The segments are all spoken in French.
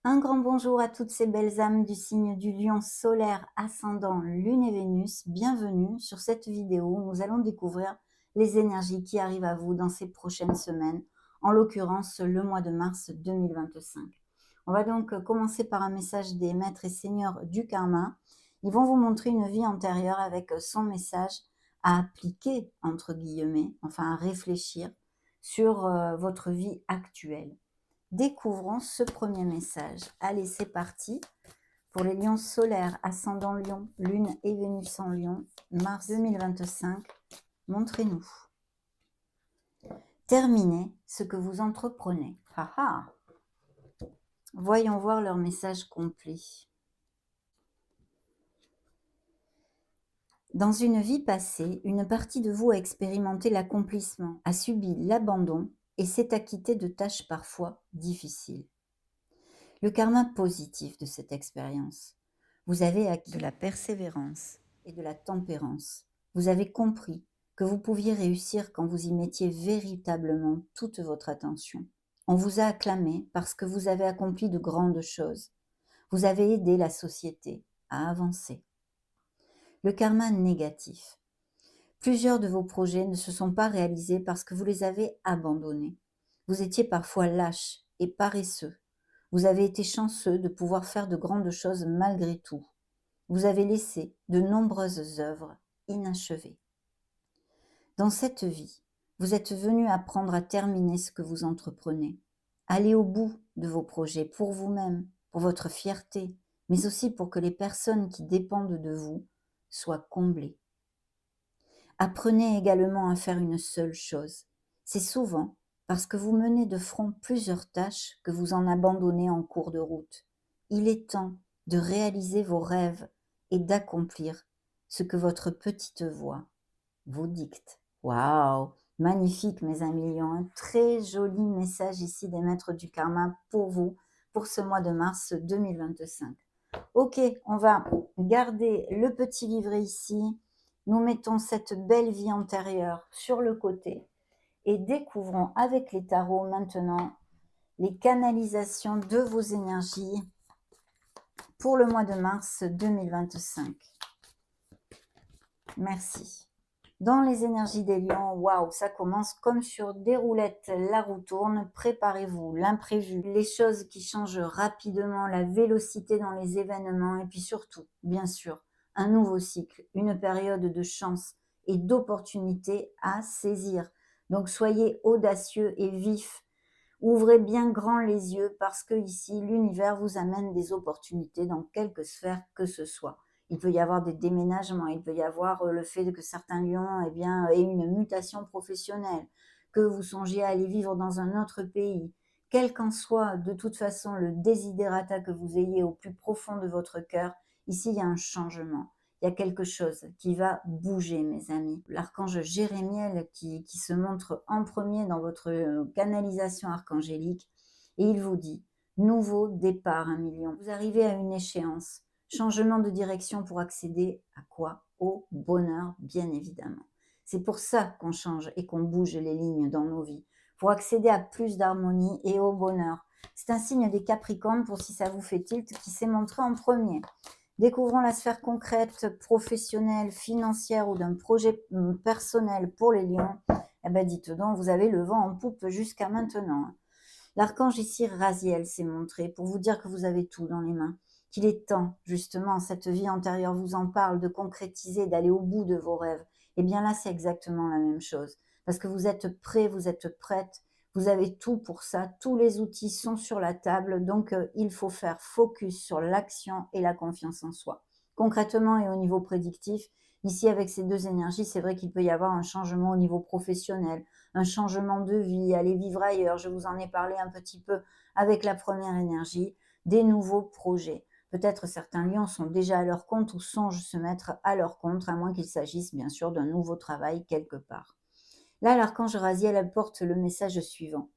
Un grand bonjour à toutes ces belles âmes du signe du lion solaire ascendant Lune et Vénus. Bienvenue sur cette vidéo où nous allons découvrir les énergies qui arrivent à vous dans ces prochaines semaines, en l'occurrence le mois de mars 2025. On va donc commencer par un message des maîtres et seigneurs du karma. Ils vont vous montrer une vie antérieure avec son message à appliquer, entre guillemets, enfin à réfléchir sur votre vie actuelle. Découvrons ce premier message. Allez, c'est parti. Pour les lions solaires, ascendant lion, lune et Vénus en lion, mars 2025, montrez-nous. Terminez ce que vous entreprenez. Haha. Voyons voir leur message complet. Dans une vie passée, une partie de vous a expérimenté l'accomplissement, a subi l'abandon et s'est acquittée de tâches parfois difficiles. Le karma positif de cette expérience. Vous avez acquis de la persévérance et de la tempérance. Vous avez compris que vous pouviez réussir quand vous y mettiez véritablement toute votre attention. On vous a acclamé parce que vous avez accompli de grandes choses. Vous avez aidé la société à avancer. Le karma négatif. Plusieurs de vos projets ne se sont pas réalisés parce que vous les avez abandonnés. Vous étiez parfois lâches et paresseux. Vous avez été chanceux de pouvoir faire de grandes choses malgré tout. Vous avez laissé de nombreuses œuvres inachevées. Dans cette vie, vous êtes venu apprendre à terminer ce que vous entreprenez. Allez au bout de vos projets pour vous-même, pour votre fierté, mais aussi pour que les personnes qui dépendent de vous soient comblées. Apprenez également à faire une seule chose. C'est souvent parce que vous menez de front plusieurs tâches que vous en abandonnez en cours de route. Il est temps de réaliser vos rêves et d'accomplir ce que votre petite voix vous dicte. Waouh! Magnifique mes amis lions, un très joli message ici des maîtres du karma pour vous, pour ce mois de mars 2025. Ok, on va garder le petit livret ici. Nous mettons cette belle vie antérieure sur le côté et découvrons avec les tarots maintenant les canalisations de vos énergies pour le mois de mars 2025. Merci. Dans les énergies des lions, waouh, ça commence comme sur des roulettes, la roue tourne, préparez-vous, l'imprévu, les choses qui changent rapidement, la vélocité dans les événements et puis surtout, bien sûr, un nouveau cycle, une période de chance et d'opportunités à saisir. Donc soyez audacieux et vifs, ouvrez bien grand les yeux parce que ici, l'univers vous amène des opportunités dans quelque sphère que ce soit. Il peut y avoir des déménagements, il peut y avoir le fait que certains lions aient une mutation professionnelle, que vous songiez à aller vivre dans un autre pays. Quel qu'en soit de toute façon le desiderata que vous ayez au plus profond de votre cœur, ici il y a un changement. Il y a quelque chose qui va bouger, mes amis. L'archange Jérémiel qui se montre en premier dans votre canalisation archangélique et il vous dit « Nouveau départ, 1 million ». Vous arrivez à une échéance. Changement de direction pour accéder à quoi? Au bonheur, bien évidemment. C'est pour ça qu'on change et qu'on bouge les lignes dans nos vies, pour accéder à plus d'harmonie et au bonheur. C'est un signe des Capricornes, pour si ça vous fait tilt, qui s'est montré en premier. Découvrons la sphère concrète, professionnelle, financière ou d'un projet personnel pour les lions. Eh bien, dites donc, vous avez le vent en poupe jusqu'à maintenant. L'archange ici, Raziel, s'est montré pour vous dire que vous avez tout dans les mains. Qu'il est temps, justement, cette vie antérieure vous en parle, de concrétiser, d'aller au bout de vos rêves. Et bien là, c'est exactement la même chose. Parce que vous êtes prêts, vous êtes prêtes, vous avez tout pour ça, tous les outils sont sur la table, donc il faut faire focus sur l'action et la confiance en soi. Concrètement et au niveau prédictif, ici avec ces deux énergies, c'est vrai qu'il peut y avoir un changement au niveau professionnel, un changement de vie, aller vivre ailleurs, je vous en ai parlé un petit peu avec la première énergie, des nouveaux projets. Peut-être certains lions sont déjà à leur compte ou songent se mettre à leur compte, à moins qu'il s'agisse bien sûr d'un nouveau travail quelque part. Là, l'archange Raziel apporte le message suivant.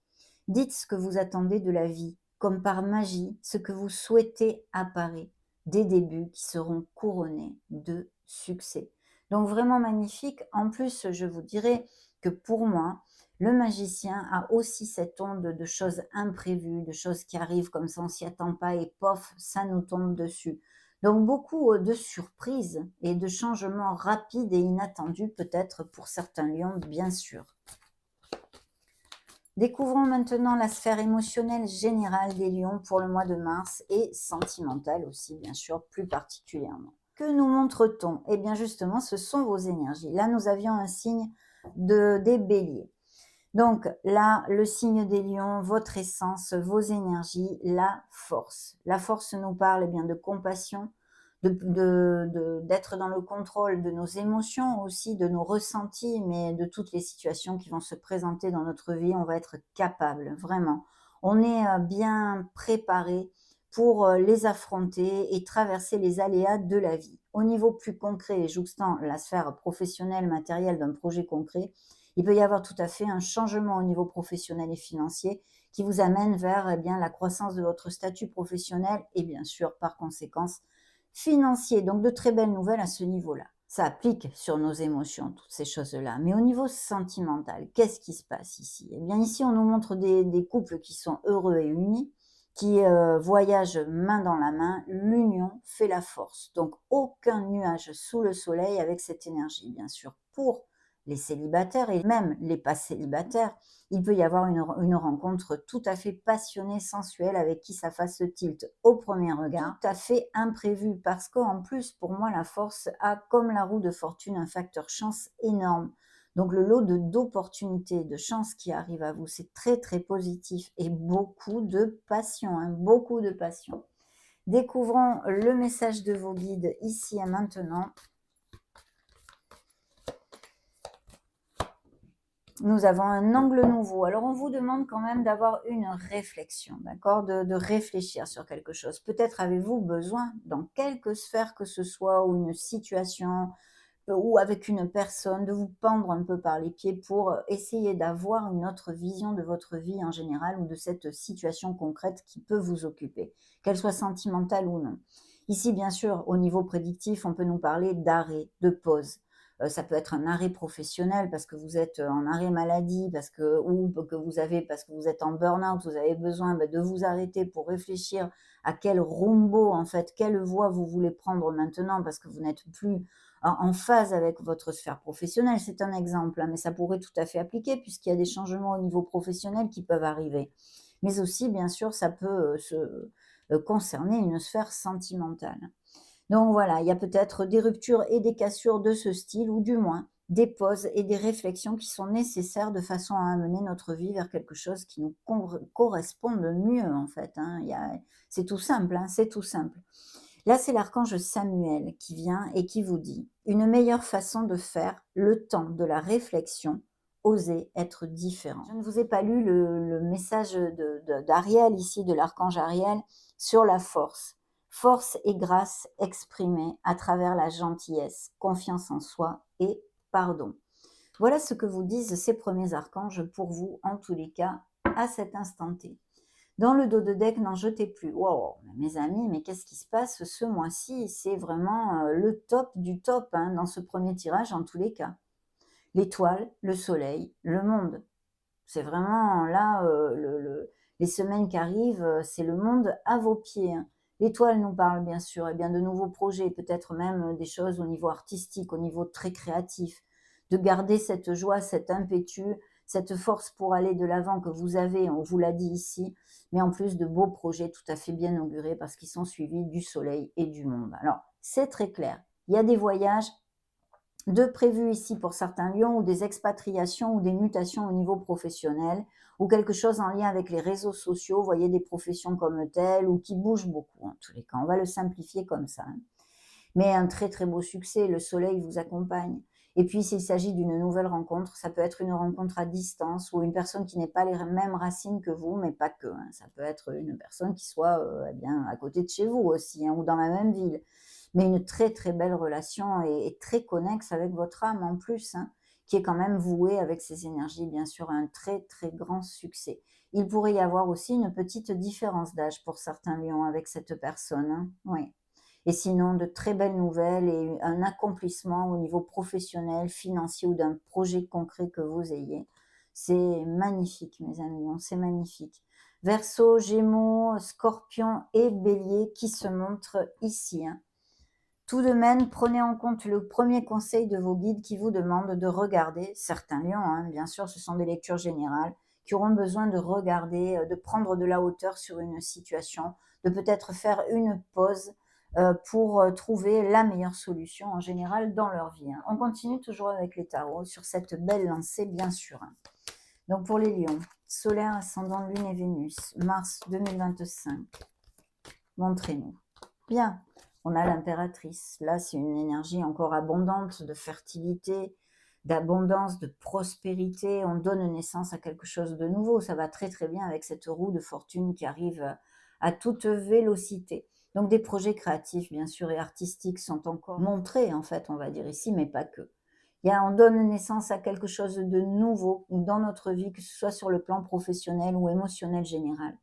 Dites ce que vous attendez de la vie, comme par magie, ce que vous souhaitez apparaît, des débuts qui seront couronnés de succès. Donc vraiment magnifique. En plus, je vous dirais que pour moi, le magicien a aussi cette onde de choses imprévues, de choses qui arrivent comme ça, on s'y attend pas et pof, ça nous tombe dessus. Donc beaucoup de surprises et de changements rapides et inattendus peut-être pour certains lions, bien sûr. Découvrons maintenant la sphère émotionnelle générale des lions pour le mois de mars et sentimentale aussi, bien sûr, plus particulièrement. Que nous montre-t-on? Eh bien justement, ce sont vos énergies. Là, nous avions un signe des béliers. Donc là, le signe des lions, votre essence, vos énergies, la force. La force nous parle eh bien de compassion, d'être dans le contrôle de nos émotions aussi, de nos ressentis, mais de toutes les situations qui vont se présenter dans notre vie, on va être capable, vraiment. On est bien préparé pour les affronter et traverser les aléas de la vie. Au niveau plus concret, jouxtant la sphère professionnelle, matérielle d'un projet concret, il peut y avoir tout à fait un changement au niveau professionnel et financier qui vous amène vers eh bien, la croissance de votre statut professionnel et bien sûr, par conséquence, financier. Donc, de très belles nouvelles à ce niveau-là. Ça applique sur nos émotions, toutes ces choses-là. Mais au niveau sentimental, qu'est-ce qui se passe ici? Eh bien, ici, on nous montre des couples qui sont heureux et unis, qui voyagent main dans la main. L'union fait la force. Donc, aucun nuage sous le soleil avec cette énergie, bien sûr, pour les célibataires et même les pas célibataires. Il peut y avoir une rencontre tout à fait passionnée, sensuelle, avec qui ça fasse tilt au premier regard, tout à fait imprévu, parce qu'en plus, pour moi, la force a, comme la roue de fortune, un facteur chance énorme. Donc le lot d'opportunités, de chances qui arrive à vous, c'est très très positif et beaucoup de passion, hein, beaucoup de passion. Découvrons le message de vos guides ici et maintenant. Nous avons un angle nouveau. Alors, on vous demande quand même d'avoir une réflexion, d'accord, de réfléchir sur quelque chose. Peut-être avez-vous besoin, dans quelque sphère que ce soit, ou une situation, ou avec une personne, de vous pendre un peu par les pieds pour essayer d'avoir une autre vision de votre vie en général ou de cette situation concrète qui peut vous occuper, qu'elle soit sentimentale ou non. Ici, bien sûr, au niveau prédictif, on peut nous parler d'arrêt, de pause. Ça peut être un arrêt professionnel parce que vous êtes en arrêt maladie, ou que parce que vous êtes en burn-out, vous avez besoin de vous arrêter pour réfléchir à quel rumbo, en fait, quelle voie vous voulez prendre maintenant parce que vous n'êtes plus en phase avec votre sphère professionnelle. C'est un exemple, hein, mais ça pourrait tout à fait appliquer puisqu'il y a des changements au niveau professionnel qui peuvent arriver. Mais aussi, bien sûr, ça peut concerner une sphère sentimentale. Donc voilà, il y a peut-être des ruptures et des cassures de ce style, ou du moins des pauses et des réflexions qui sont nécessaires de façon à amener notre vie vers quelque chose qui nous corresponde mieux, en fait. Hein. C'est tout simple, hein, c'est tout simple. Là, c'est l'archange Samuel qui vient et qui vous dit une meilleure façon de faire le temps de la réflexion, oser être différent. Je ne vous ai pas lu le message d'Ariel ici, de l'archange Ariel, sur la force. Force et grâce exprimées à travers la gentillesse, confiance en soi et pardon. Voilà ce que vous disent ces premiers archanges pour vous, en tous les cas, à cet instant T. Dans le dos de deck, n'en jetez plus. Wow, mes amis, mais qu'est-ce qui se passe ce mois-ci? C'est vraiment le top du top, hein, dans ce premier tirage, en tous les cas. L'étoile, le soleil, le monde. C'est vraiment là, les semaines qui arrivent, c'est le monde à vos pieds. Hein. L'étoile nous parle bien sûr et bien de nouveaux projets, peut-être même des choses au niveau artistique, au niveau très créatif, de garder cette joie, cet impétu, cette force pour aller de l'avant que vous avez, on vous l'a dit ici, mais en plus de beaux projets tout à fait bien augurés parce qu'ils sont suivis du soleil et du monde. Alors, c'est très clair. Il y a des voyages, de prévus ici pour certains lions, ou des expatriations ou des mutations au niveau professionnel, ou quelque chose en lien avec les réseaux sociaux, vous voyez, des professions comme telles, ou qui bougent beaucoup en tous les cas. On va le simplifier comme ça. Hein. Mais un très très beau succès, le soleil vous accompagne. Et puis s'il s'agit d'une nouvelle rencontre, ça peut être une rencontre à distance ou une personne qui n'ait pas les mêmes racines que vous, mais pas que. Hein. Ça peut être une personne qui soit eh bien, à côté de chez vous aussi, hein, ou dans la même ville. Mais une très très belle relation et très connexe avec votre âme en plus, hein, qui est quand même vouée avec ses énergies, bien sûr, à un très très grand succès. Il pourrait y avoir aussi une petite différence d'âge pour certains lions avec cette personne. Hein. Oui. Et sinon, de très belles nouvelles et un accomplissement au niveau professionnel, financier ou d'un projet concret que vous ayez. C'est magnifique, mes amis, hein, c'est magnifique. Verseau, Gémeaux, Scorpion et Bélier qui se montrent ici, hein. Tout de même, prenez en compte le premier conseil de vos guides qui vous demandent de regarder certains lions, hein, bien sûr, ce sont des lectures générales, qui auront besoin de regarder, de prendre de la hauteur sur une situation, de peut-être faire une pause pour trouver la meilleure solution en général dans leur vie, hein. On continue toujours avec les tarots sur cette belle lancée, bien sûr, hein. Donc pour les lions, solaire, ascendant, lune et Vénus, mars 2025, montrez-nous. Bien, on a l'impératrice. Là, c'est une énergie encore abondante de fertilité, d'abondance, de prospérité. On donne naissance à quelque chose de nouveau. Ça va très très bien avec cette roue de fortune qui arrive à toute vélocité. Donc des projets créatifs, bien sûr, et artistiques sont encore montrés, en fait, on va dire ici, mais pas que. On donne naissance à quelque chose de nouveau dans notre vie, que ce soit sur le plan professionnel ou émotionnel général.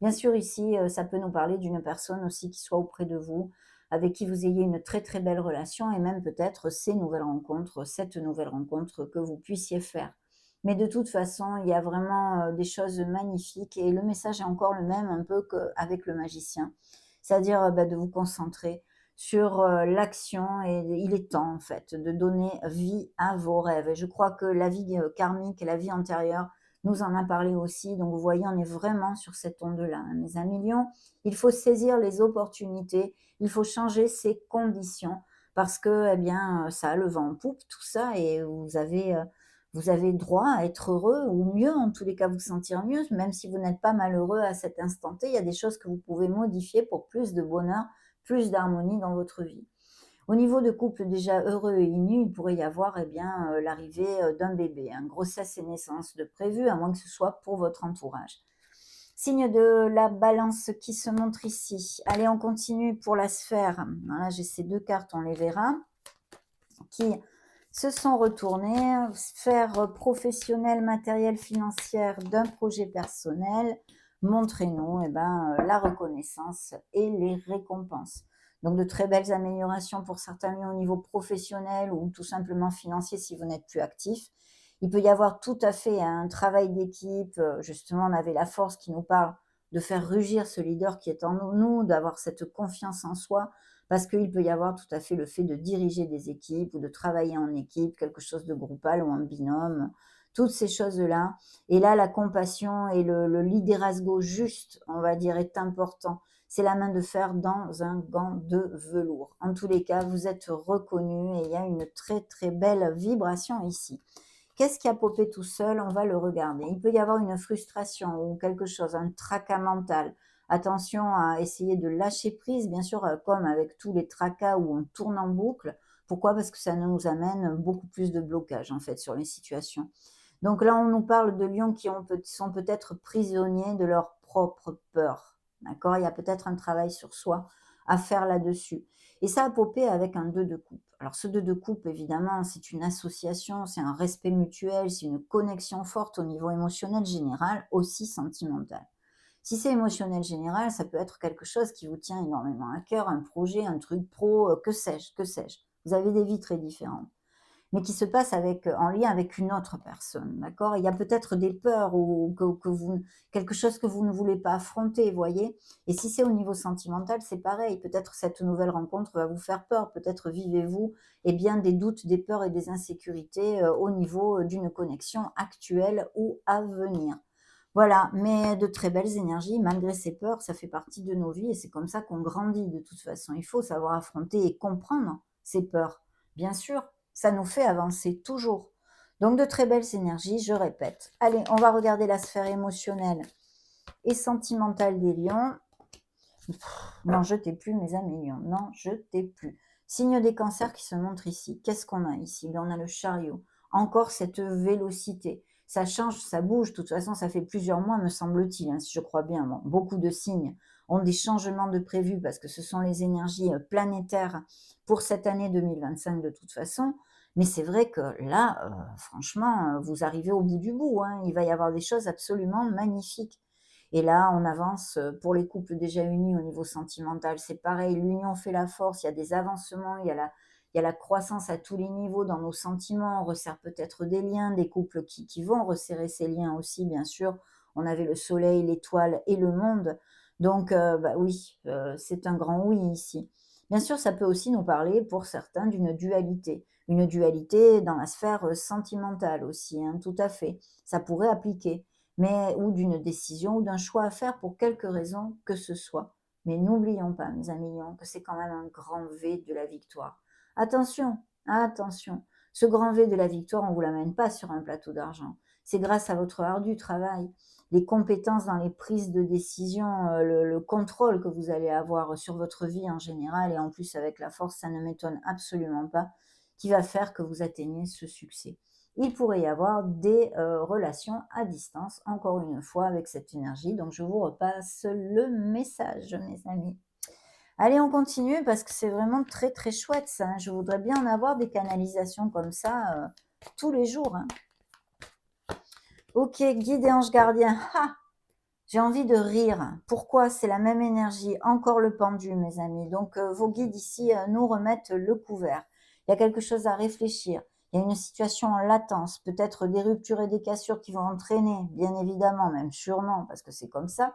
Bien sûr, ici, ça peut nous parler d'une personne aussi qui soit auprès de vous, avec qui vous ayez une très, très belle relation et même peut-être cette nouvelle rencontre que vous puissiez faire. Mais de toute façon, il y a vraiment, des choses magnifiques et le message est encore le même un peu qu'avec le magicien. C'est-à-dire, de vous concentrer sur, l'action et il est temps en fait de donner vie à vos rêves et je crois que la vie, karmique, la vie antérieure nous en a parlé aussi. Donc, vous voyez, on est vraiment sur cette onde-là, hein, mes amis lions. Il faut saisir les opportunités, il faut changer ses conditions parce que, eh bien, ça a le vent en poupe, tout ça, et vous avez droit à être heureux ou mieux, en tous les cas, vous sentir mieux, même si vous n'êtes pas malheureux à cet instant T. Il y a des choses que vous pouvez modifier pour plus de bonheur, plus d'harmonie dans votre vie. Au niveau de couple déjà heureux et unis, il pourrait y avoir l'arrivée d'un bébé, hein, grossesse et naissance de prévu, à moins que ce soit pour votre entourage. Signe de la balance qui se montre ici. Allez, on continue pour la sphère. Voilà, j'ai ces deux cartes, on les verra, qui se sont retournées. Sphère professionnelle, matérielle, financière d'un projet personnel. Montrez-nous la reconnaissance et les récompenses. Donc de très belles améliorations pour certains lieux au niveau professionnel ou tout simplement financier si vous n'êtes plus actif. Il peut y avoir tout à fait un travail d'équipe. Justement, on avait la force qui nous parle de faire rugir ce leader qui est en nous, d'avoir cette confiance en soi, parce qu'il peut y avoir tout à fait le fait de diriger des équipes ou de travailler en équipe, quelque chose de groupal ou en binôme, toutes ces choses-là. Et là, la compassion et le liderazgo juste, on va dire, est important. C'est la main de fer dans un gant de velours. En tous les cas, vous êtes reconnu et il y a une très très belle vibration ici. Qu'est-ce qui a popé tout seul? On va le regarder. Il peut y avoir une frustration ou quelque chose, un tracas mental. Attention à essayer de lâcher prise, bien sûr, comme avec tous les tracas où on tourne en boucle. Pourquoi? Parce que ça nous amène beaucoup plus de blocage, en fait, sur les situations. Donc là, on nous parle de lions qui sont peut-être prisonniers de leur propre peur. D'accord? Il y a peut-être un travail sur soi à faire là-dessus. Et ça a popé avec un 2 de coupe. Alors ce 2 de coupe, évidemment, c'est une association, c'est un respect mutuel, c'est une connexion forte au niveau émotionnel général, aussi sentimental. Si c'est émotionnel général, ça peut être quelque chose qui vous tient énormément à cœur, un projet, un truc pro, que sais-je, que sais-je. Vous avez des vies très différentes, mais qui se passe en lien avec une autre personne, d'accord? Il y a peut-être des peurs ou quelque chose que vous ne voulez pas affronter, voyez? Et si c'est au niveau sentimental, c'est pareil. Peut-être cette nouvelle rencontre va vous faire peur. Peut-être vivez-vous, eh bien, des doutes, des peurs et des insécurités au niveau d'une connexion actuelle ou à venir. Voilà, mais de très belles énergies, malgré ces peurs, ça fait partie de nos vies et c'est comme ça qu'on grandit de toute façon. Il faut savoir affronter et comprendre ces peurs. Bien sûr, ça nous fait avancer toujours. Donc de très belles énergies, je répète. Allez, on va regarder la sphère émotionnelle et sentimentale des lions. N'en jetez plus, mes amis lions, n'en jetez plus. Signe des cancers qui se montrent ici. Qu'est-ce qu'on a ici? On a le chariot. Encore cette vélocité. Ça change, ça bouge. De toute façon, ça fait plusieurs mois, me semble-t-il, hein, si je crois bien. Bon, beaucoup de signes ont des changements de prévus parce que ce sont les énergies planétaires pour cette année 2025 de toute façon. Mais c'est vrai que là, franchement, vous arrivez au bout du bout, hein. Il va y avoir des choses absolument magnifiques. Et là, on avance pour les couples déjà unis au niveau sentimental. C'est pareil, l'union fait la force, il y a des avancements, il y a la croissance à tous les niveaux dans nos sentiments. On resserre peut-être des liens, des couples qui vont resserrer ces liens aussi, bien sûr. On avait le soleil, l'étoile et le monde. Donc, bah oui, c'est un grand oui ici. Bien sûr, ça peut aussi nous parler pour certains d'une dualité. Une dualité dans la sphère sentimentale aussi, hein, tout à fait. Ça pourrait appliquer mais ou d'une décision ou d'un choix à faire pour quelque raison que ce soit. Mais n'oublions pas, mes amis lions, que c'est quand même un grand V de la victoire. Attention, attention, ce grand V de la victoire, on ne vous l'amène pas sur un plateau d'argent. C'est grâce à votre ardu travail, les compétences dans les prises de décision, le contrôle que vous allez avoir sur votre vie en général, et en plus avec la force, ça ne m'étonne absolument pas, qui va faire que vous atteigniez ce succès. Il pourrait y avoir des relations à distance, encore une fois, avec cette énergie. Donc, je vous repasse le message, mes amis. Allez, on continue parce que c'est vraiment très, très chouette, ça, hein. Je voudrais bien en avoir des canalisations comme ça tous les jours, hein. Ok, guide et ange gardien. Ha! J'ai envie de rire. Pourquoi? C'est la même énergie. Encore le pendu, mes amis. Donc, vos guides ici nous remettent le couvert. Il y a quelque chose à réfléchir. Il y a une situation en latence. Peut-être des ruptures et des cassures qui vont entraîner, bien évidemment, même sûrement, parce que c'est comme ça,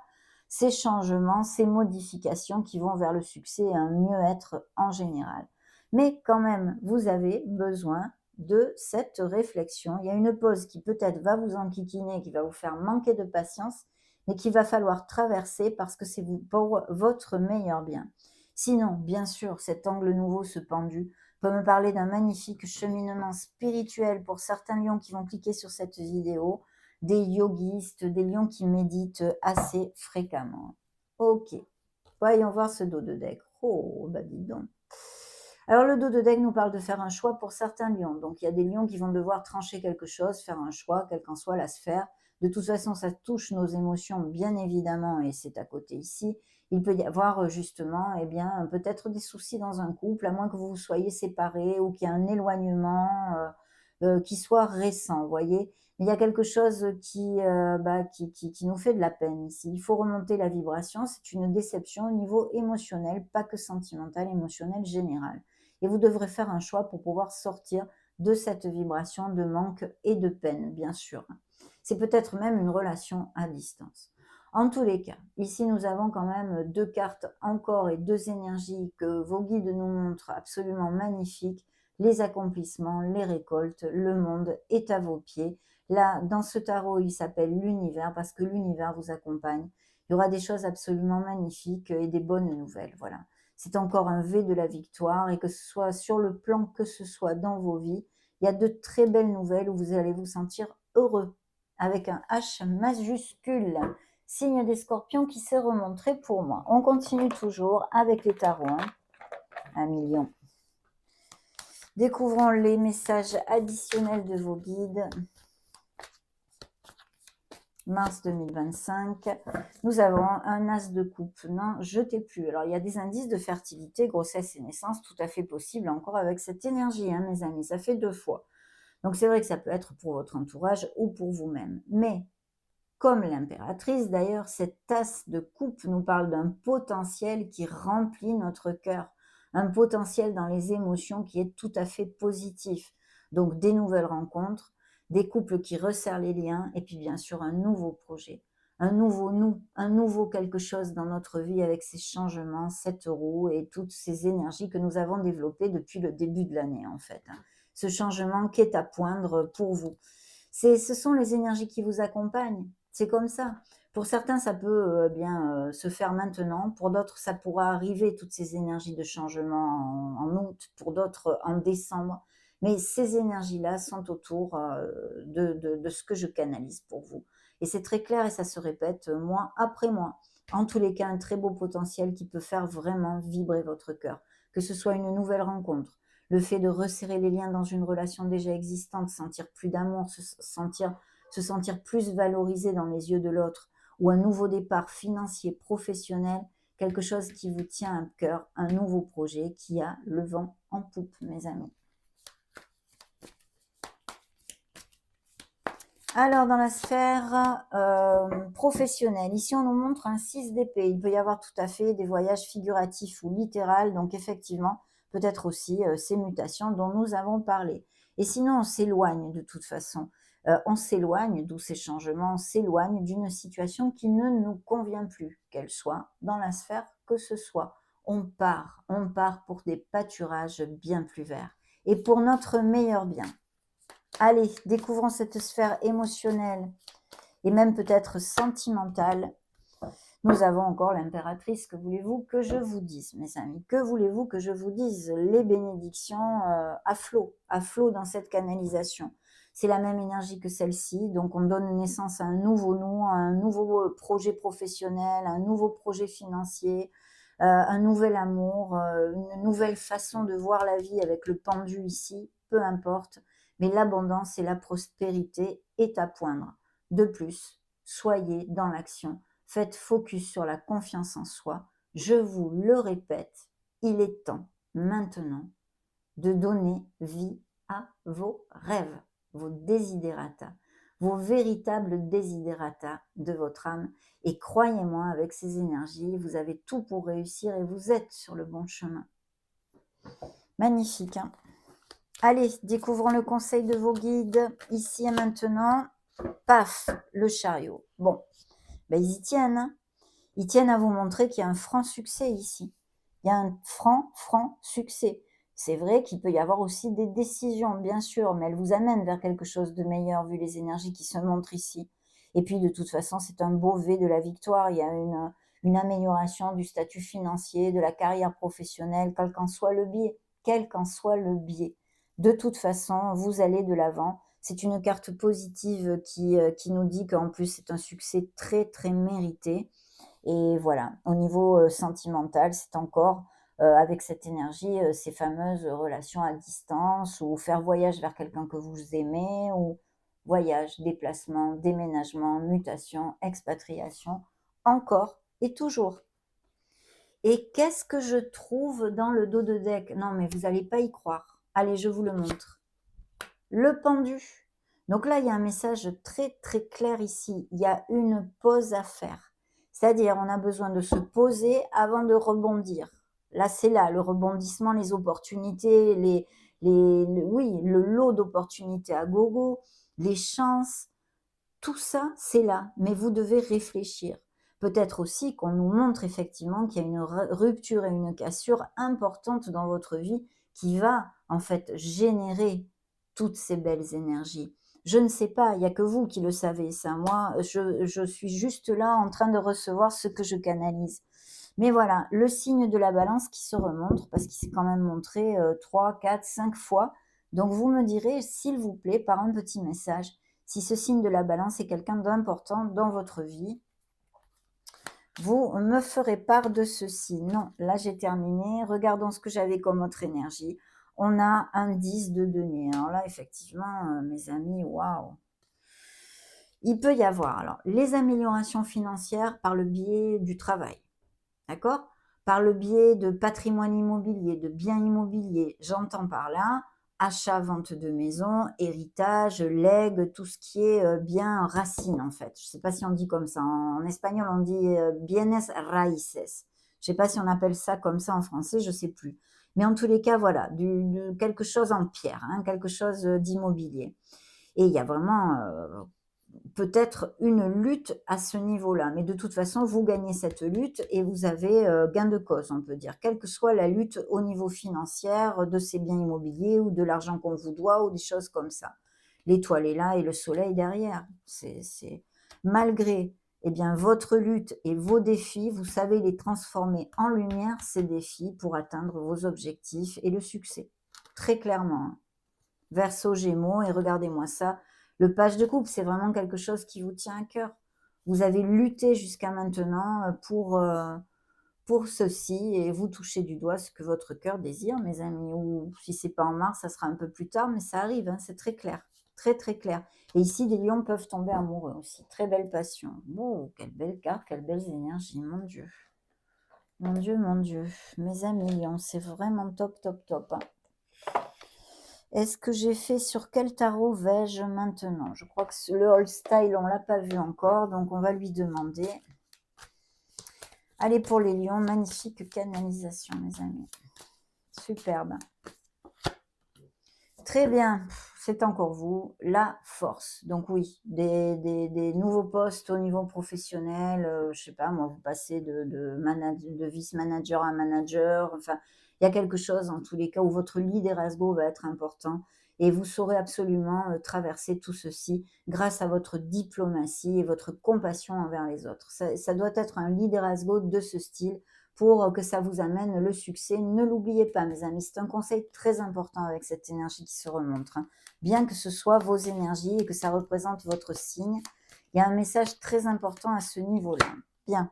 ces changements, ces modifications qui vont vers le succès et un mieux-être en général. Mais quand même, vous avez besoin de cette réflexion. Il y a une pause qui peut-être va vous enquiquiner, qui va vous faire manquer de patience, mais qu'il va falloir traverser parce que c'est pour votre meilleur bien. Sinon, bien sûr, cet angle nouveau, ce pendu, peut me parler d'un magnifique cheminement spirituel pour certains lions qui vont cliquer sur cette vidéo, des yogistes, des lions qui méditent assez fréquemment. Ok, voyons voir ce dos de deck. Oh, bah dis donc. Alors le dos de deck nous parle de faire un choix pour certains lions. Donc il y a des lions qui vont devoir trancher quelque chose, faire un choix, quelle qu'en soit la sphère. De toute façon, ça touche nos émotions, bien évidemment, et c'est à côté ici. Il peut y avoir justement, eh bien, peut-être des soucis dans un couple, à moins que vous soyez séparés ou qu'il y ait un éloignement qui soit récent, vous voyez. Mais il y a quelque chose qui nous fait de la peine ici. Il faut remonter la vibration. C'est une déception au niveau émotionnel, pas que sentimental, émotionnel général. Et vous devrez faire un choix pour pouvoir sortir de cette vibration de manque et de peine, bien sûr. C'est peut-être même une relation à distance. En tous les cas, ici nous avons quand même deux cartes encore et deux énergies que vos guides nous montrent absolument magnifiques. Les accomplissements, les récoltes, le monde est à vos pieds. Là, dans ce tarot, il s'appelle l'univers parce que l'univers vous accompagne. Il y aura des choses absolument magnifiques et des bonnes nouvelles. Voilà. C'est encore un V de la victoire et que ce soit sur le plan que ce soit dans vos vies, il y a de très belles nouvelles où vous allez vous sentir heureux avec un H majuscule. Signe des scorpions qui s'est remontré pour moi. On continue toujours avec les tarots. 1 million. Découvrons les messages additionnels de vos guides. Mars 2025, nous avons un as de coupe, non, jetez plus. Alors, il y a des indices de fertilité, grossesse et naissance, tout à fait possible, encore avec cette énergie, hein, mes amis, ça fait 2 fois. Donc, c'est vrai que ça peut être pour votre entourage ou pour vous-même. Mais, comme l'impératrice, d'ailleurs, cette as de coupe nous parle d'un potentiel qui remplit notre cœur, un potentiel dans les émotions qui est tout à fait positif. Donc, des nouvelles rencontres, des couples qui resserrent les liens, et puis bien sûr un nouveau projet, un nouveau nous, un nouveau quelque chose dans notre vie avec ces changements, cette roue et toutes ces énergies que nous avons développées depuis le début de l'année en fait. Ce changement qui est à poindre pour vous. Ce sont les énergies qui vous accompagnent, c'est comme ça. Pour certains, ça peut se faire maintenant. Pour d'autres, ça pourra arriver, toutes ces énergies de changement en août. Pour d'autres, en décembre. Mais ces énergies-là sont autour de ce que je canalise pour vous. Et c'est très clair et ça se répète mois après mois. En tous les cas, un très beau potentiel qui peut faire vraiment vibrer votre cœur. Que ce soit une nouvelle rencontre, le fait de resserrer les liens dans une relation déjà existante, sentir plus d'amour, se sentir plus valorisé dans les yeux de l'autre, ou un nouveau départ financier, professionnel, quelque chose qui vous tient à cœur, un nouveau projet qui a le vent en poupe, mes amis. Alors, dans la sphère professionnelle, ici, on nous montre un 6 d'épée. Il peut y avoir tout à fait des voyages figuratifs ou littéraux. Donc, effectivement, peut-être aussi ces mutations dont nous avons parlé. Et sinon, on s'éloigne de toute façon. On s'éloigne, d'où ces changements, on s'éloigne d'une situation qui ne nous convient plus, qu'elle soit dans la sphère que ce soit. On part pour des pâturages bien plus verts et pour notre meilleur bien. Allez, découvrons cette sphère émotionnelle et même peut-être sentimentale. Nous avons encore l'impératrice. Que voulez-vous que je vous dise, mes amis? Que voulez-vous que je vous dise? Les bénédictions à flot dans cette canalisation. C'est la même énergie que celle-ci, donc on donne naissance à un nouveau nous, à un nouveau projet professionnel, un nouveau projet financier, un nouvel amour, une nouvelle façon de voir la vie avec le pendu ici, peu importe, mais l'abondance et la prospérité est à poindre. De plus, soyez dans l'action, faites focus sur la confiance en soi. Je vous le répète, il est temps maintenant de donner vie à vos rêves, vos desiderata, vos véritables desiderata de votre âme. Et croyez-moi, avec ces énergies, vous avez tout pour réussir et vous êtes sur le bon chemin. Magnifique, hein? Allez, découvrons le conseil de vos guides, ici et maintenant. Paf, le chariot. Bon, ben, ils y tiennent, hein. Ils tiennent à vous montrer qu'il y a un franc succès ici. Il y a un franc succès. C'est vrai qu'il peut y avoir aussi des décisions, bien sûr, mais elles vous amènent vers quelque chose de meilleur, vu les énergies qui se montrent ici. Et puis, de toute façon, c'est un beau V de la victoire. Il y a une amélioration du statut financier, de la carrière professionnelle, quel qu'en soit le biais. Quel qu'en soit le biais. De toute façon, vous allez de l'avant. C'est une carte positive qui nous dit qu'en plus, c'est un succès très, très mérité. Et voilà, au niveau sentimental, c'est encore avec cette énergie, ces fameuses relations à distance ou faire voyage vers quelqu'un que vous aimez ou voyage, déplacement, déménagement, mutation, expatriation, encore et toujours. Et qu'est-ce que je trouve dans le dos de deck? Non, mais vous n'allez pas y croire. Allez, je vous le montre. Le pendu. Donc là, il y a un message très, très clair ici. Il y a une pause à faire. C'est-à-dire, on a besoin de se poser avant de rebondir. Là, c'est là, le rebondissement, les opportunités, oui, le lot d'opportunités à gogo, les chances, tout ça, c'est là. Mais vous devez réfléchir. Peut-être aussi qu'on nous montre effectivement qu'il y a une rupture et une cassure importante dans votre vie qui va en fait générer toutes ces belles énergies. Je ne sais pas, il n'y a que vous qui le savez, ça. Moi, je suis juste là en train de recevoir ce que je canalise. Mais voilà, le signe de la balance qui se remontre, parce qu'il s'est quand même montré 3, 4, 5 fois. Donc vous me direz, s'il vous plaît, par un petit message, si ce signe de la balance est quelqu'un d'important dans votre vie. Vous me ferez part de ceci. Non, là j'ai terminé. Regardons ce que j'avais comme autre énergie. On a un 10 de denier. Alors là, effectivement, mes amis, waouh. Il peut y avoir alors les améliorations financières par le biais du travail. D'accord? Par le biais de patrimoine immobilier, de biens immobiliers. J'entends par là achat, vente de maison, héritage, legs, tout ce qui est bien racine en fait. Je ne sais pas si on dit comme ça. En espagnol, on dit bienes raíces. Je ne sais pas si on appelle ça comme ça en français, je ne sais plus. Mais en tous les cas, voilà, quelque chose en pierre, hein, quelque chose d'immobilier. Et il y a vraiment peut-être une lutte à ce niveau-là. Mais de toute façon, vous gagnez cette lutte et vous avez gain de cause, on peut dire. Quelle que soit la lutte au niveau financier de ces biens immobiliers ou de l'argent qu'on vous doit ou des choses comme ça. L'étoile est là et le soleil derrière. C'est malgré bien, votre lutte et vos défis, vous savez les transformer en lumière, ces défis, pour atteindre vos objectifs et le succès. Très clairement. Verseau, Gémeaux, et regardez-moi ça. Le page de coupe, c'est vraiment quelque chose qui vous tient à cœur. Vous avez lutté jusqu'à maintenant pour ceci et vous touchez du doigt ce que votre cœur désire, mes amis. Ou si c'est pas en mars, ça sera un peu plus tard, mais ça arrive, hein, c'est très clair. Très, très clair. Et ici, des lions peuvent tomber amoureux aussi. Très belle passion. Oh, quelle belle carte, quelles belles énergies, mon Dieu. Mon Dieu, mon Dieu. Mes amis lions, c'est vraiment top, top, top. Hein. Est-ce que j'ai fait sur quel tarot vais-je maintenant? Je crois que le All Style, on l'a pas vu encore, donc on va lui demander. Allez, pour les lions, magnifique canalisation, mes amis. Superbe. Très bien, c'est encore vous, la force. Donc oui, des nouveaux postes au niveau professionnel, je sais pas moi, vous passez de vice-manager à manager, enfin, il y a quelque chose en tous les cas où votre liderazgo va être important et vous saurez absolument traverser tout ceci grâce à votre diplomatie et votre compassion envers les autres. Ça doit être un liderazgo de ce style pour que ça vous amène le succès. Ne l'oubliez pas, mes amis, c'est un conseil très important avec cette énergie qui se remontre, hein. Bien que ce soit vos énergies et que ça représente votre signe, il y a un message très important à ce niveau-là. Bien.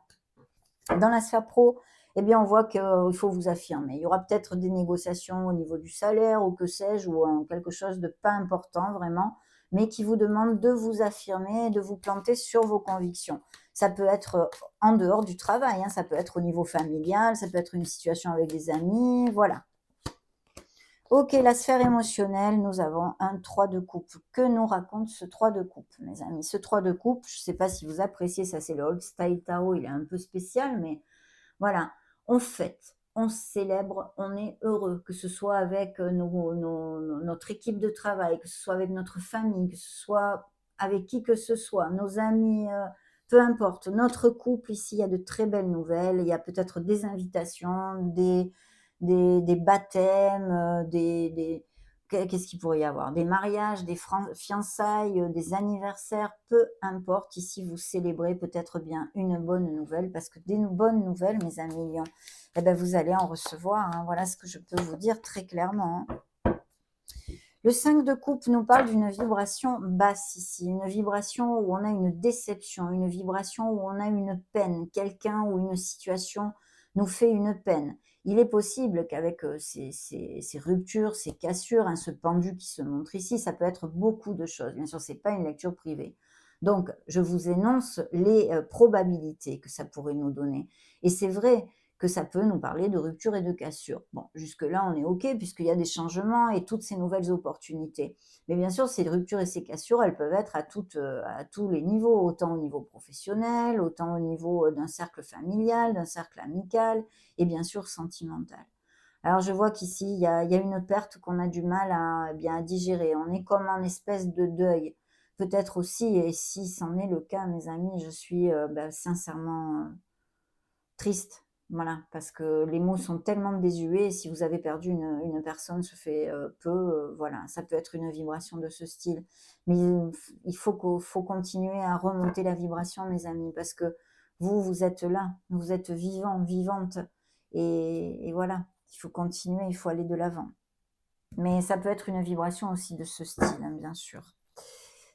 Dans la sphère pro, eh bien, on voit qu'il faut vous affirmer. Il y aura peut-être des négociations au niveau du salaire ou que sais-je, ou quelque chose de pas important vraiment, mais qui vous demande de vous affirmer et de vous planter sur vos convictions. Ça peut être en dehors du travail, hein, ça peut être au niveau familial, ça peut être une situation avec des amis, voilà. Ok, la sphère émotionnelle, nous avons un 3 de coupe. Que nous raconte ce 3 de coupe, mes amis? Ce 3 de coupe, je ne sais pas si vous appréciez, ça c'est le Old Style Tarot, il est un peu spécial, mais voilà, on fête, on célèbre, on est heureux, que ce soit avec notre équipe de travail, que ce soit avec notre famille, que ce soit avec qui que ce soit, nos amis, peu importe. Notre couple, ici, il y a de très belles nouvelles. Il y a peut-être des invitations, des baptêmes, qu'est-ce qu'il pourrait y avoir? Des mariages, des fiançailles, des anniversaires, peu importe. Ici, vous célébrez peut-être bien une bonne nouvelle, parce que des bonnes nouvelles, mes amis lions, eh ben, vous allez en recevoir, hein. Voilà ce que je peux vous dire très clairement, hein. Le 5 de coupe nous parle d'une vibration basse ici, une vibration où on a une déception, une vibration où on a une peine, quelqu'un ou une situation nous fait une peine. Il est possible qu'avec ces ruptures, ces cassures, hein, ce pendu qui se montre ici, ça peut être beaucoup de choses. Bien sûr, ce n'est pas une lecture privée. Donc, je vous énonce les probabilités que ça pourrait nous donner. Et c'est vrai que ça peut nous parler de rupture et de cassure. Bon, jusque-là, on est OK puisqu'il y a des changements et toutes ces nouvelles opportunités. Mais bien sûr, ces ruptures et ces cassures, elles peuvent être à tous les niveaux, autant au niveau professionnel, autant au niveau d'un cercle familial, d'un cercle amical et bien sûr sentimental. Alors, je vois qu'ici, il y a une perte qu'on a du mal eh bien, à digérer. On est comme en espèce de deuil. Peut-être aussi, et si c'en est le cas, mes amis, je suis sincèrement triste. Voilà, parce que les mots sont tellement désuets. Si vous avez perdu une personne, ça fait peu, voilà, ça peut être une vibration de ce style. Mais il faut continuer à remonter la vibration, mes amis, parce que vous êtes là, vous êtes vivant, vivante. Et voilà, il faut continuer, il faut aller de l'avant. Mais ça peut être une vibration aussi de ce style, hein, bien sûr.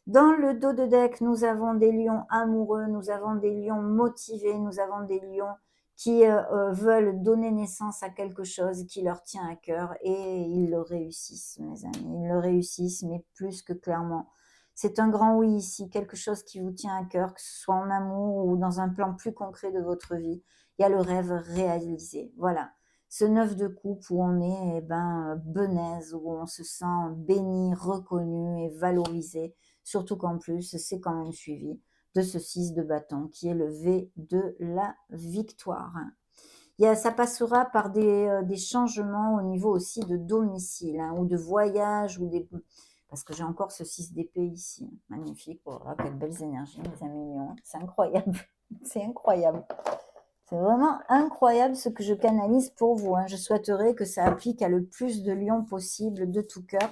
Dans le dos de deck, nous avons des lions amoureux, nous avons des lions motivés, nous avons des lions qui veulent donner naissance à quelque chose qui leur tient à cœur et ils le réussissent, mes amis. Ils le réussissent, mais plus que clairement. C'est un grand oui ici, quelque chose qui vous tient à cœur, que ce soit en amour ou dans un plan plus concret de votre vie. Il y a le rêve réalisé. Voilà. Ce 9 de coupe où on est benaise, où on se sent béni, reconnu et valorisé. Surtout qu'en plus, c'est quand même suivi de ce 6 de bâton qui est le V de la victoire. Ça passera par des changements au niveau aussi de domicile, hein, ou de voyage, parce que j'ai encore ce 6 d'épée ici. Magnifique, oh là, quelles belles énergies, mes amis lions. C'est incroyable, c'est incroyable. C'est vraiment incroyable ce que je canalise pour vous, hein. Je souhaiterais que ça applique à le plus de lions possible, de tout cœur,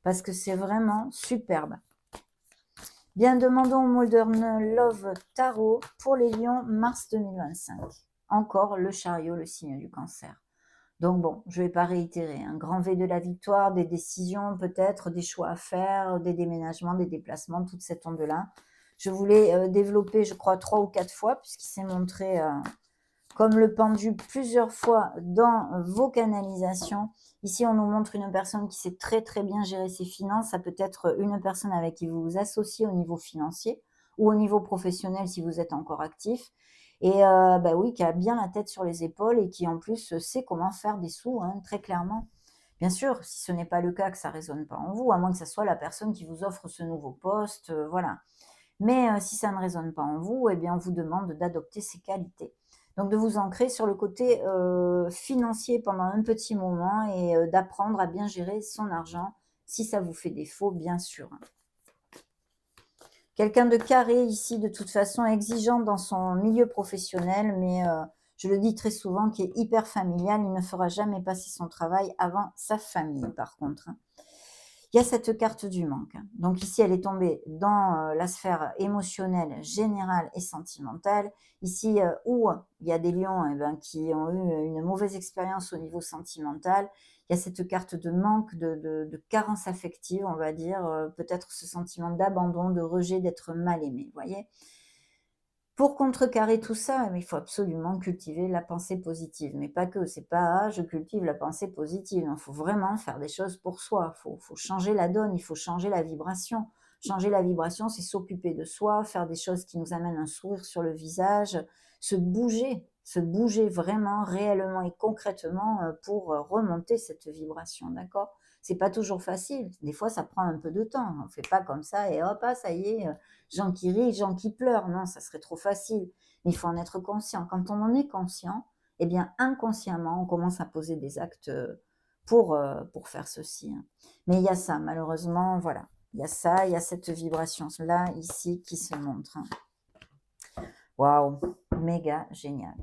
parce que c'est vraiment superbe. Bien, demandons au Modern Love Tarot pour les lions mars 2025. Encore le chariot, le signe du cancer. Donc bon, je ne vais pas réitérer. Un grand V de la victoire, des décisions peut-être, des choix à faire, des déménagements, des déplacements, toute cette onde-là. Je voulais développer, je crois, 3 ou 4 fois, puisqu'il s'est montré comme le pendu plusieurs fois dans vos canalisations. Ici, on nous montre une personne qui sait très très bien gérer ses finances. Ça peut être une personne avec qui vous vous associez au niveau financier ou au niveau professionnel si vous êtes encore actif. Et oui, qui a bien la tête sur les épaules et qui en plus sait comment faire des sous, hein, très clairement. Bien sûr, si ce n'est pas le cas, que ça ne résonne pas en vous, à moins que ce soit la personne qui vous offre ce nouveau poste, voilà. Mais si ça ne résonne pas en vous, eh bien, on vous demande d'adopter ces qualités. Donc de vous ancrer sur le côté, financier pendant un petit moment et d'apprendre à bien gérer son argent, si ça vous fait défaut, bien sûr. Quelqu'un de carré ici, de toute façon exigeant dans son milieu professionnel, mais je le dis très souvent, qui est hyper familial, il ne fera jamais passer son travail avant sa famille par contre, hein. Il y a cette carte du manque, hein. Donc ici, elle est tombée dans la sphère émotionnelle, générale et sentimentale. Ici, où il y a des lions eh ben, qui ont eu une mauvaise expérience au niveau sentimental, il y a cette carte de manque, de carence affective, on va dire, peut-être ce sentiment d'abandon, de rejet, d'être mal aimé, vous voyez. Pour contrecarrer tout ça, il faut absolument cultiver la pensée positive, mais pas que. C'est pas: «Ah, je cultive la pensée positive». Non, il faut vraiment faire des choses pour soi. Faut changer la donne, il faut changer la vibration. Changer la vibration, c'est s'occuper de soi, faire des choses qui nous amènent un sourire sur le visage, se bouger vraiment, réellement et concrètement, pour, remonter cette vibration, d'accord? C'est pas toujours facile. Des fois, ça prend un peu de temps. On fait pas comme ça et hop, ah ça y est, gens qui rient, gens qui pleurent. Non, ça serait trop facile. Mais il faut en être conscient. Quand on en est conscient, eh bien, inconsciemment, on commence à poser des actes pour faire ceci, hein. Mais il y a ça, malheureusement, voilà. Il y a ça, il y a cette vibration-là, ici, qui se montre, hein. Waouh, méga génial.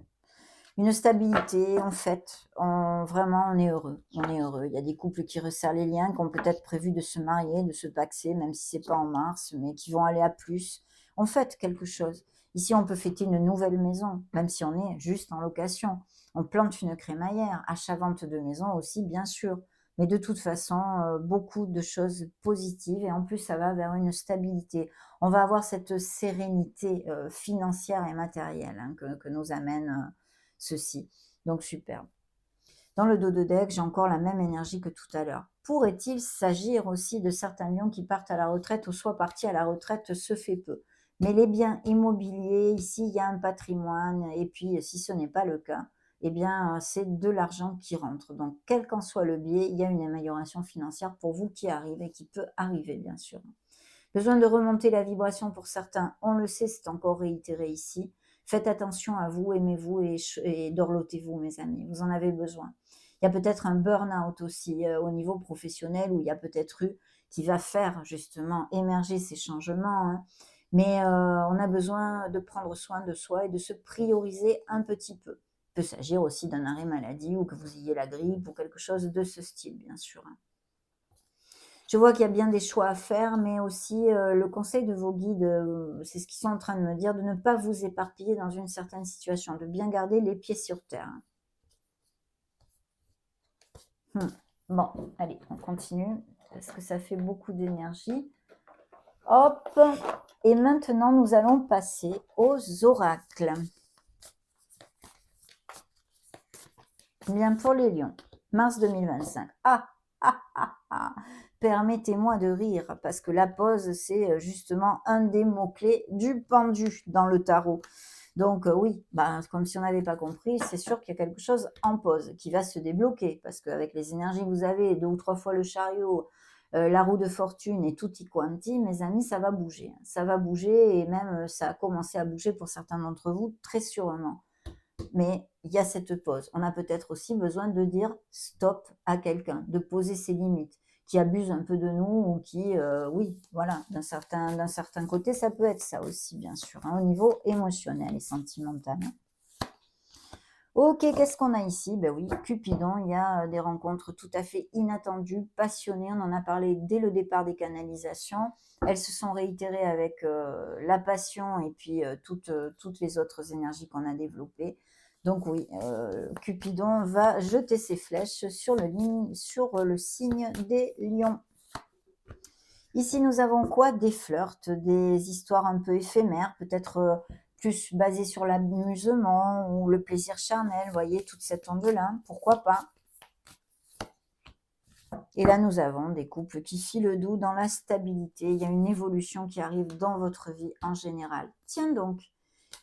Une stabilité, en fait, vraiment, on est heureux. On est heureux. Il y a des couples qui resserrent les liens, qui ont peut-être prévu de se marier, de se paxer, même si c'est pas en mars, mais qui vont aller à plus. On fête quelque chose. Ici, on peut fêter une nouvelle maison, même si on est juste en location. On plante une crémaillère, achat-vente de maison aussi, bien sûr. Mais de toute façon, beaucoup de choses positives et en plus, ça va vers une stabilité. On va avoir cette sérénité financière et matérielle, hein, que nous amène ceci. Donc superbe. Dans le dos de deck, j'ai encore la même énergie que tout à l'heure. Pourrait-il s'agir aussi de certains lions qui partent à la retraite ou soit partis à la retraite, se fait peu. Mais les biens immobiliers, ici, il y a un patrimoine et puis si ce n'est pas le cas, eh bien, c'est de l'argent qui rentre. Donc, quel qu'en soit le biais, il y a une amélioration financière pour vous qui arrive et qui peut arriver, bien sûr. Besoin de remonter la vibration pour certains, on le sait, c'est encore réitéré ici. Faites attention à vous, aimez-vous et dorlotez-vous, mes amis. Vous en avez besoin. Il y a peut-être un burn-out aussi au niveau professionnel où il y a peut-être eu qui va faire justement émerger ces changements, hein. Mais on a besoin de prendre soin de soi et de se prioriser un petit peu. Il peut s'agir aussi d'un arrêt maladie ou que vous ayez la grippe ou quelque chose de ce style, bien sûr, hein. Je vois qu'il y a bien des choix à faire, mais aussi le conseil de vos guides, c'est ce qu'ils sont en train de me dire, de ne pas vous éparpiller dans une certaine situation, de bien garder les pieds sur terre. Bon, allez, on continue, parce que ça fait beaucoup d'énergie. Hop, et maintenant nous allons passer aux oracles. Bien, pour les lions, mars 2025. Ah, ah, ah, ah. Permettez-moi de rire, parce que la pause, c'est justement un des mots-clés du pendu dans le tarot. Donc oui, bah, comme si on n'avait pas compris, c'est sûr qu'il y a quelque chose en pause qui va se débloquer, parce qu'avec les énergies que vous avez, 2 ou 3 fois le chariot, la roue de fortune et tutti quanti, mes amis, ça va bouger. Ça va bouger et même ça a commencé à bouger pour certains d'entre vous, très sûrement. Mais il y a cette pause. On a peut-être aussi besoin de dire stop à quelqu'un, de poser ses limites, qui abuse un peu de nous ou qui, oui, voilà, d'un certain côté, ça peut être ça aussi, bien sûr, hein, au niveau émotionnel et sentimental. Ok, qu'est-ce qu'on a ici? Ben oui, Cupidon, il y a des rencontres tout à fait inattendues, passionnées, on en a parlé dès le départ des canalisations. Elles se sont réitérées avec la passion et puis toutes les autres énergies qu'on a développées. Donc oui, Cupidon va jeter ses flèches sur le signe des lions. Ici, nous avons quoi? Des flirts, des histoires un peu éphémères, peut-être plus basées sur l'amusement ou le plaisir charnel, vous voyez, toute cette onde-là, pourquoi pas? Et là, nous avons des couples qui filent doux dans la stabilité, il y a une évolution qui arrive dans votre vie en général. Tiens donc,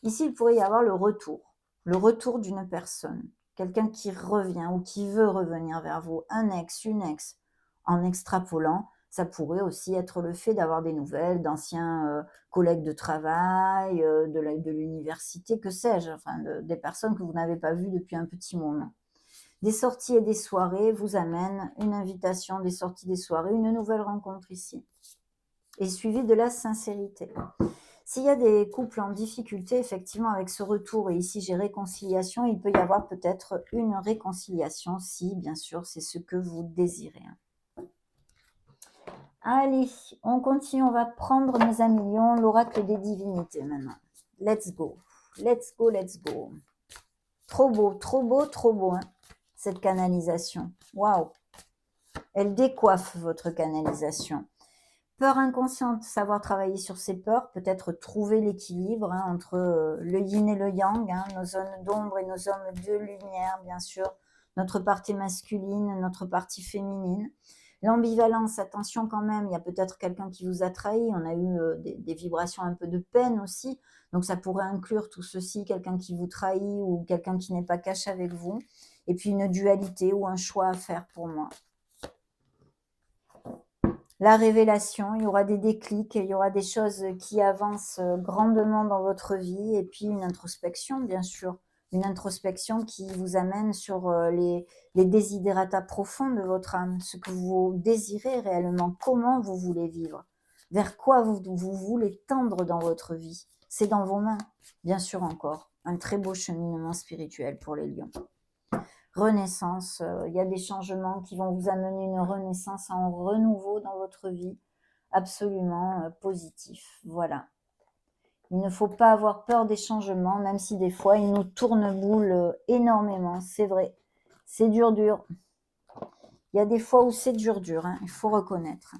ici, il pourrait y avoir le retour d'une personne, quelqu'un qui revient ou qui veut revenir vers vous, un ex, une ex, en extrapolant. Ça pourrait aussi être le fait d'avoir des nouvelles d'anciens collègues de travail, de l'université, que sais-je, enfin des personnes que vous n'avez pas vues depuis un petit moment. Des sorties et des soirées vous amènent une invitation, des sorties, des soirées, une nouvelle rencontre ici. Et suivi de la sincérité. S'il y a des couples en difficulté, effectivement, avec ce retour, et ici j'ai réconciliation, il peut y avoir peut-être une réconciliation si, bien sûr, c'est ce que vous désirez. Allez, on continue, on va prendre, mes amis lions, l'oracle des divinités maintenant. Let's go, let's go, let's go. Trop beau, trop beau, trop beau, hein, cette canalisation. Waouh! Elle décoiffe votre canalisation. Peur inconsciente, savoir travailler sur ses peurs, peut-être trouver l'équilibre hein, entre le yin et le yang, hein, nos zones d'ombre et nos zones de lumière, bien sûr, notre partie masculine, notre partie féminine. L'ambivalence, attention quand même, il y a peut-être quelqu'un qui vous a trahi, on a eu des vibrations un peu de peine aussi, donc ça pourrait inclure tout ceci, quelqu'un qui vous trahit ou quelqu'un qui n'est pas cash avec vous, et puis une dualité ou un choix à faire pour moi. La révélation, il y aura des déclics, il y aura des choses qui avancent grandement dans votre vie, et puis une introspection, bien sûr. Une introspection qui vous amène sur les desiderata profonds de votre âme, ce que vous désirez réellement, comment vous voulez vivre, vers quoi vous voulez tendre dans votre vie. C'est dans vos mains, bien sûr encore. Un très beau cheminement spirituel pour les lions. Renaissance, il y a des changements qui vont vous amener une renaissance, un renouveau dans votre vie, absolument positif. Voilà. Il ne faut pas avoir peur des changements, même si des fois ils nous tournent-boule énormément, c'est vrai. C'est dur. Il y a des fois où c'est dur, hein, il faut reconnaître.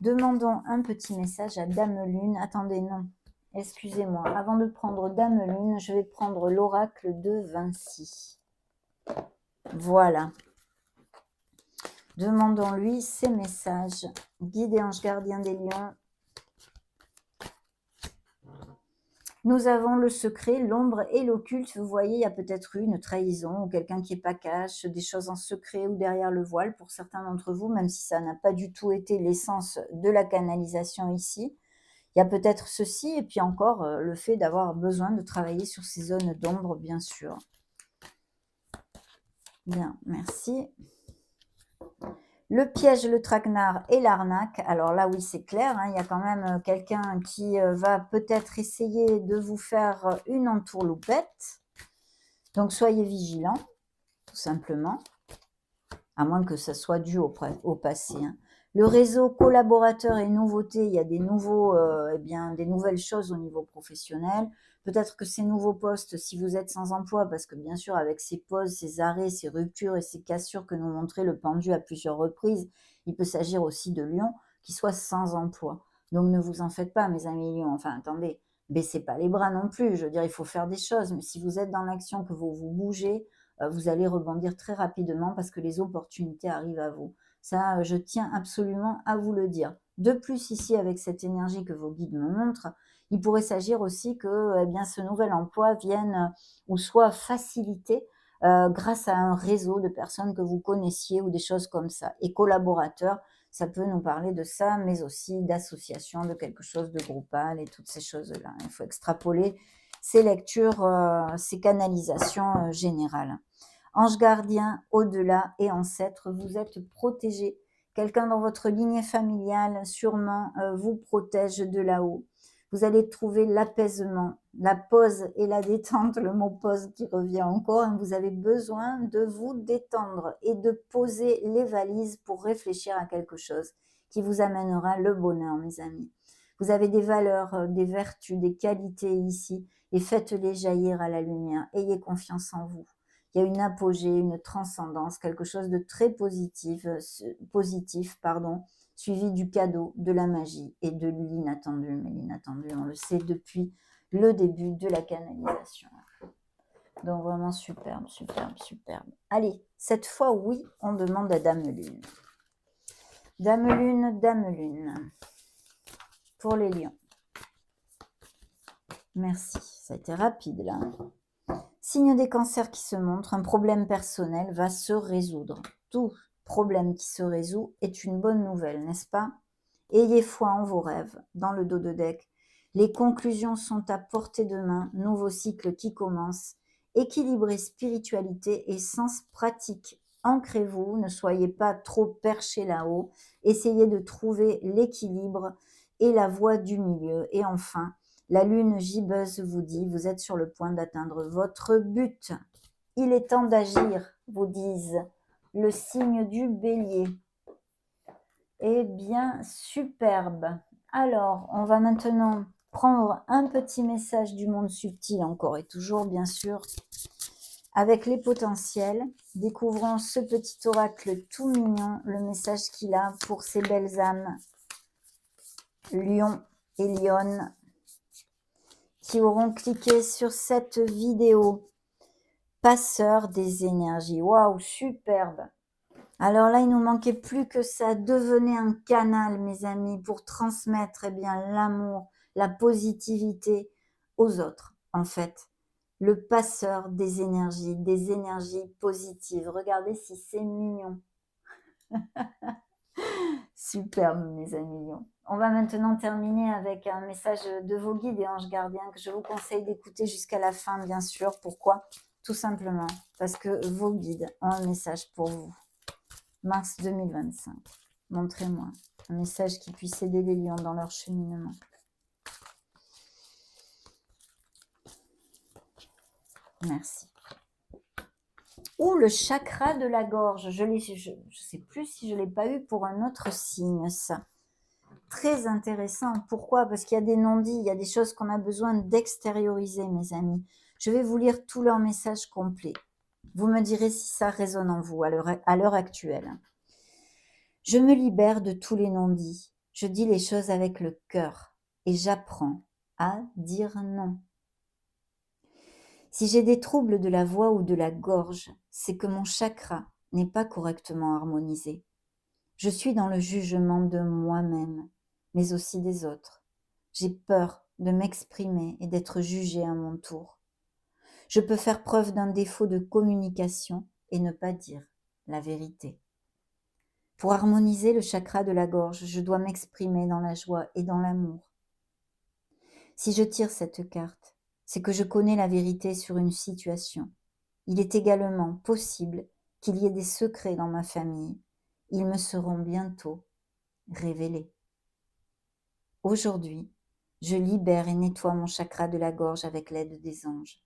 Demandons un petit message à Dame Lune. Attendez, non, excusez-moi. Avant de prendre Dame Lune, je vais prendre l'oracle de Vinci. Voilà. Demandons-lui ses messages. Guide et ange gardien des lions. Nous avons le secret, l'ombre et l'occulte. Vous voyez, il y a peut-être eu une trahison ou quelqu'un qui n'est pas cash, des choses en secret ou derrière le voile pour certains d'entre vous, même si ça n'a pas du tout été l'essence de la canalisation ici. Il y a peut-être ceci et puis encore le fait d'avoir besoin de travailler sur ces zones d'ombre, bien sûr. Bien, merci. Le piège, le traquenard et l'arnaque. Alors là, oui, c'est clair, hein, il y a quand même quelqu'un qui va peut-être essayer de vous faire une entourloupette. Donc, soyez vigilants, tout simplement, à moins que ça soit dû au passé. Hein. Le réseau collaborateurs et nouveautés, il y a des des nouvelles choses au niveau professionnel. Peut-être que ces nouveaux postes, si vous êtes sans emploi, parce que bien sûr, avec ces pauses, ces arrêts, ces ruptures et ces cassures que nous montrait le pendu à plusieurs reprises, il peut s'agir aussi de lions qui soient sans emploi. Donc ne vous en faites pas, mes amis lions. Enfin, attendez, baissez pas les bras non plus. Je veux dire, il faut faire des choses. Mais si vous êtes dans l'action, que vous bougez, vous allez rebondir très rapidement parce que les opportunités arrivent à vous. Ça, je tiens absolument à vous le dire. De plus, ici, avec cette énergie que vos guides me montrent, il pourrait s'agir aussi que ce nouvel emploi vienne ou soit facilité grâce à un réseau de personnes que vous connaissiez ou des choses comme ça. Et collaborateurs, ça peut nous parler de ça, mais aussi d'associations, de quelque chose de groupal et toutes ces choses-là. Il faut extrapoler ces lectures, ces canalisations générales. Ange gardien, au-delà et ancêtre, vous êtes protégés. Quelqu'un dans votre lignée familiale sûrement vous protège de là-haut. Vous allez trouver l'apaisement, la pause et la détente, le mot pause qui revient encore. Hein. Vous avez besoin de vous détendre et de poser les valises pour réfléchir à quelque chose qui vous amènera le bonheur, mes amis. Vous avez des valeurs, des vertus, des qualités ici et faites-les jaillir à la lumière. Ayez confiance en vous. Il y a une apogée, une transcendance, quelque chose de très positif, suivi du cadeau, de la magie et de l'inattendu. Mais l'inattendu, on le sait depuis le début de la canalisation. Donc vraiment superbe, superbe, superbe. Allez, cette fois, oui, on demande à Dame Lune. Dame Lune, Dame Lune. Pour les lions. Merci, ça a été rapide là. Signe des cancers qui se montrent, un problème personnel va se résoudre. Tout problème qui se résout est une bonne nouvelle, n'est-ce pas? Ayez foi en vos rêves, dans le dos de deck. Les conclusions sont à portée de main, nouveau cycle qui commence. Équilibrez spiritualité et sens pratique. Ancrez-vous, ne soyez pas trop perché là-haut. Essayez de trouver l'équilibre et la voie du milieu. Et enfin, la lune gibbeuse vous dit, vous êtes sur le point d'atteindre votre but. Il est temps d'agir, vous disent le signe du bélier. Eh bien, superbe. Alors, on va maintenant prendre un petit message du monde subtil, encore et toujours, bien sûr, avec les potentiels. Découvrons ce petit oracle tout mignon, le message qu'il a pour ces belles âmes, lion et lionne, qui auront cliqué sur cette vidéo. Passeur des énergies. Waouh, superbe. Alors là, il nous manquait plus que ça. Devenez un canal, mes amis, pour transmettre l'amour, la positivité aux autres, en fait. Le passeur des énergies positives. Regardez si c'est mignon. Superbe, mes amis. On va maintenant terminer avec un message de vos guides et anges gardiens que je vous conseille d'écouter jusqu'à la fin, bien sûr. Pourquoi? Tout simplement parce que vos guides ont un message pour vous. Mars 2025. Montrez-moi un message qui puisse aider les lions dans leur cheminement. Merci. Ou le chakra de la gorge. Je ne sais plus si je ne l'ai pas eu pour un autre signe, ça. Très intéressant. Pourquoi? Parce qu'il y a des non-dits, il y a des choses qu'on a besoin d'extérioriser, mes amis. Je vais vous lire tout leur message complet. Vous me direz si ça résonne en vous à l'heure actuelle. Je me libère de tous les non-dits. Je dis les choses avec le cœur et j'apprends à dire non. Si j'ai des troubles de la voix ou de la gorge, c'est que mon chakra n'est pas correctement harmonisé. Je suis dans le jugement de moi-même, mais aussi des autres. J'ai peur de m'exprimer et d'être jugée à mon tour. Je peux faire preuve d'un défaut de communication et ne pas dire la vérité. Pour harmoniser le chakra de la gorge, je dois m'exprimer dans la joie et dans l'amour. Si je tire cette carte, c'est que je connais la vérité sur une situation. Il est également possible qu'il y ait des secrets dans ma famille. Ils me seront bientôt révélés. Aujourd'hui, je libère et nettoie mon chakra de la gorge avec l'aide des anges.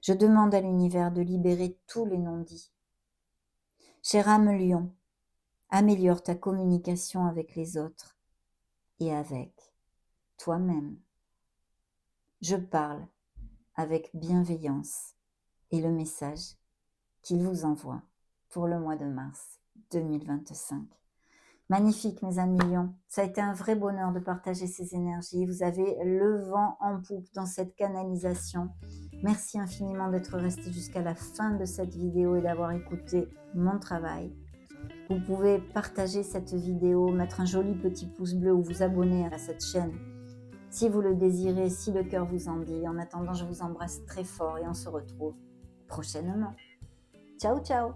Je demande à l'univers de libérer tous les non-dits. Chère âme lion, améliore ta communication avec les autres et avec toi-même. Je parle avec bienveillance et le message qu'il vous envoie pour le mois de mars 2025. Magnifique, mes amis lions. Ça a été un vrai bonheur de partager ces énergies. Vous avez le vent en poupe dans cette canalisation. Merci infiniment d'être resté jusqu'à la fin de cette vidéo et d'avoir écouté mon travail. Vous pouvez partager cette vidéo, mettre un joli petit pouce bleu ou vous abonner à cette chaîne si vous le désirez, si le cœur vous en dit. En attendant, je vous embrasse très fort et on se retrouve prochainement. Ciao, ciao!